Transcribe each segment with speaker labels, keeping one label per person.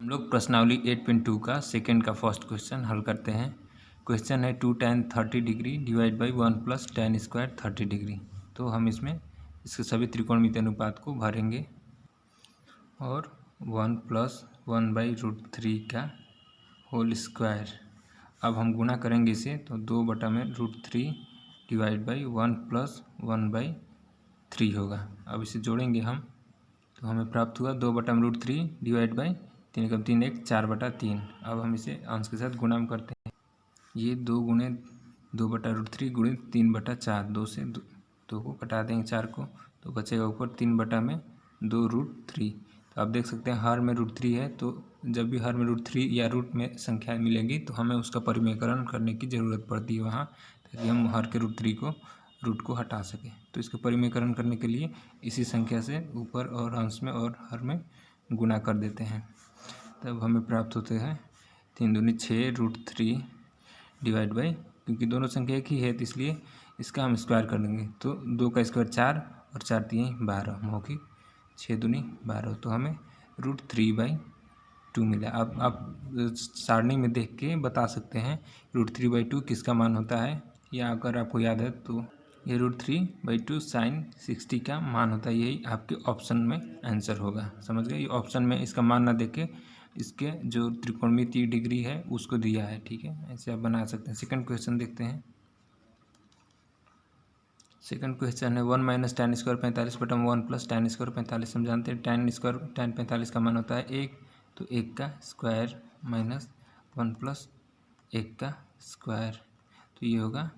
Speaker 1: हम लोग प्रश्नावली 8.2 का सेकंड का फर्स्ट क्वेश्चन हल करते हैं। क्वेश्चन है 2 tan 30 degree divide by 1 plus tan square 30 degree. तो हम इसमें इसके सभी त्रिकोणमितीय अनुपात को भरेंगे और 1 प्लस 1 बाई √3 का होल स्क्वायर। अब हम गुणा करेंगे इसे तो 2/√3 डिवाइड बाई 1 प्लस 1 बाई 3 होगा। अब इसे जोड़ेंगे हम तो हमें प्राप्त हुआ 2/√3 डिवाइड बाई 3 कम 3 1 4/3। अब हम इसे अंश के साथ गुणा करते हैं। ये 2 गुणे 2/√3 गुणे 3/4, 2 से 2 को कटा देंगे 4 को तो बचेगा ऊपर 3/2√3। तो आप देख सकते हैं हर में √3 है, तो जब भी हर में √3 या रूट में संख्या मिलेगी तो हमें उसका परिमेयकरण करने की ज़रूरत पड़ती है वहाँ, ताकि हम हर के √3 को रूट को हटा सकें। तो इसका परिमेयकरण करने के लिए इसी संख्या से ऊपर और अंश में और हर में गुणा कर देते हैं। तब हमें प्राप्त होते हैं 3 दूनी 6 √3 डिवाइड बाई, क्योंकि दोनों संख्या एक ही है तो इसलिए इसका हम स्क्वायर कर लेंगे। तो 2 का स्क्वायर 4 और 4 3 12 मौखिक 6 दूनी 12। तो हमें √3/2 मिला। अब आप सारणी में देख के बता सकते हैं √3/2 किसका मान होता है, या अगर आपको याद है तो ये √3/2 sin 60 का मान होता है। यही आपके ऑप्शन में आंसर होगा। समझ गए? ये ऑप्शन में इसका मान ना देके इसके जो त्रिकोणमितीय डिग्री है उसको दिया है। ठीक है, ऐसे आप बना सकते हैं। सेकंड क्वेश्चन देखते हैं। सेकंड क्वेश्चन है 1 minus tan square 45/1 plus tan square 45। हम जानते हैं tan स्क्वायर tan 45 का मान होता है 1, तो 1 का स्क्वायर माइनस 1 प्लस 1 का स्क्वायर, तो ये होगा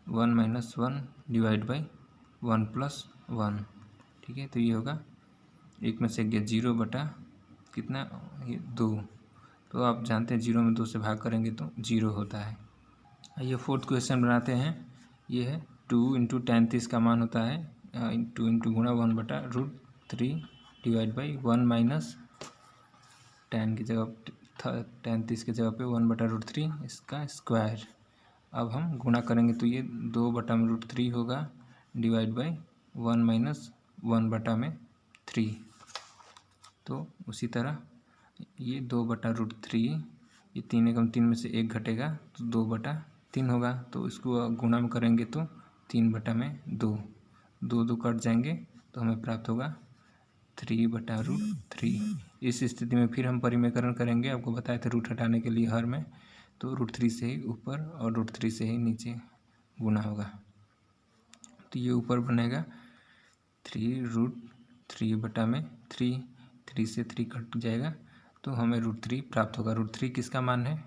Speaker 1: 1 माइनस 1 डिवाइड बाई 1 प्लस 1। ठीक है, तो ये होगा 1 में से गया 0 बटा कितना, ये 2। तो आप जानते हैं 0 में 2 से भाग करेंगे तो 0 होता है। आइए फोर्थ क्वेश्चन बनाते हैं। ये है 2 × tan 30 का मान होता है 2 × गुणा 1/√3 डिवाइड बाई 1 माइनस tan की जगह tan 30 की जगह पे 1/√3 इसका स्क्वायर। अब हम गुणा करेंगे तो ये 2/√3 होगा डिवाइड बाई 1 माइनस 1/3। तो उसी तरह ये 2/√3, ये 3 एकम 3 में से 1 घटेगा तो 2/3 होगा। तो इसको गुणा में करेंगे तो 3/2, 2 कट जाएंगे तो हमें प्राप्त होगा 3/√3। इस स्थिति में फिर हम परिमेयकरण करेंगे। आपको बताया था रूट हटाने के लिए हर में, तो √3 से ही ऊपर और √3 से ही नीचे गुना होगा। तो ये ऊपर बनेगा 3√3/3, 3 से 3 कट जाएगा तो हमें √3 प्राप्त होगा। √3 किसका मान है?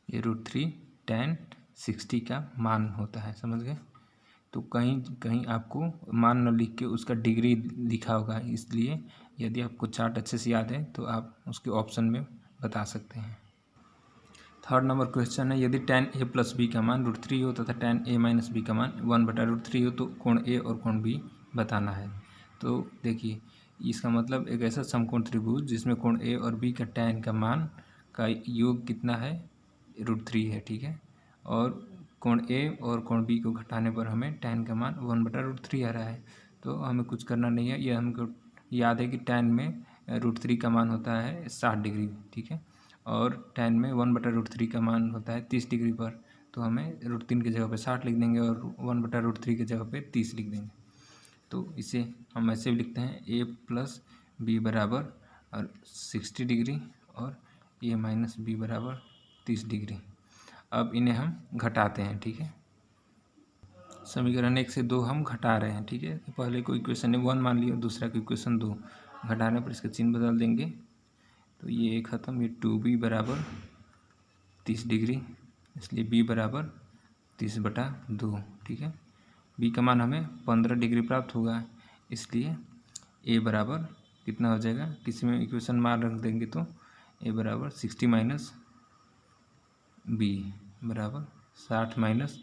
Speaker 1: ये √3 tan 60 का मान होता है। समझ गए? तो कहीं कहीं आपको मान न लिख के उसका डिग्री लिखा होगा, इसलिए यदि आपको चार्ट अच्छे से याद है तो आप उसके ऑप्शन में बता सकते हैं। थर्ड नंबर क्वेश्चन है यदि tan a प्लस b का मान √3 हो तथा tan a माइनस b का मान 1/√3 हो तो कोण a और कोण b बताना है। तो देखिए इसका मतलब एक ऐसा समकोण त्रिभुज जिसमें कोण a और b का tan का मान का योग कितना है, √3 है। ठीक है, और कोण a और कोण b को घटाने पर हमें tan का मान 1/√3 आ रहा है। तो हमें कुछ करना नहीं है, ये हमको याद है कि tan में √3 का मान होता है 60 डिग्री। ठीक है, और tan में 1/√3 का मान होता है 30 डिग्री पर। तो हमें √3 की जगह पे 60 लिख देंगे और 1/√3 की जगह पे 30 लिख देंगे। तो इसे हम ऐसे भी लिखते हैं a प्लस b बराबर और 60 डिग्री और a माइनस b बराबर 30 डिग्री। अब इन्हें हम घटाते हैं। ठीक है, समीकरण 1 से 2 हम घटा रहे हैं। ठीक है, पहले को इक्वेशन 1 मान लिया, दूसरा को इक्वेशन 2। घटाने पर इसका चिन्ह बदल देंगे तो ये ख़त्म, ये 2b बराबर 30 डिग्री, इसलिए b बराबर 30/2। ठीक है, b का मान हमें 15 डिग्री प्राप्त होगा, इसलिए a बराबर कितना हो जाएगा, किसी में इक्वेशन मान रख देंगे तो a बराबर 60 माइनस b बराबर 60 माइनस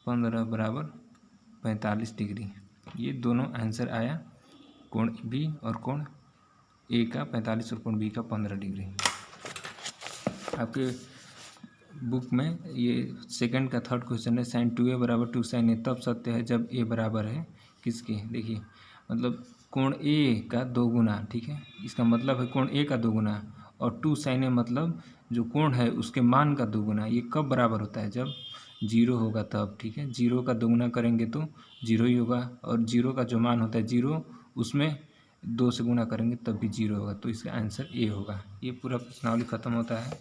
Speaker 1: 15 बराबर 45 डिग्री। ये दोनों आंसर आया, कोण b और कोण a का 45 और कोण b का 15 डिग्री। आपके बुक में ये सेकंड का थर्ड क्वेश्चन है sin 2a बराबर 2 sin a तब सत्य है जब a बराबर है किसके, देखिए मतलब कोण a का 2 गुना। ठीक है, इसका मतलब है कोण a का 2 गुना और 2 sin a मतलब जो कोण है उसके मान का दोगुना। ये कब बराबर होता है? जब 0 होगा तब, ठीक है। 0 का दोगुना करेंगे तो 0 ही होगा, और 0 का जो मान होता है 0 उसमें 2 से गुणा करेंगे तब भी 0 होगा, तो इसका आंसर ए होगा। ये पूरा प्रश्नावली खत्म होता है।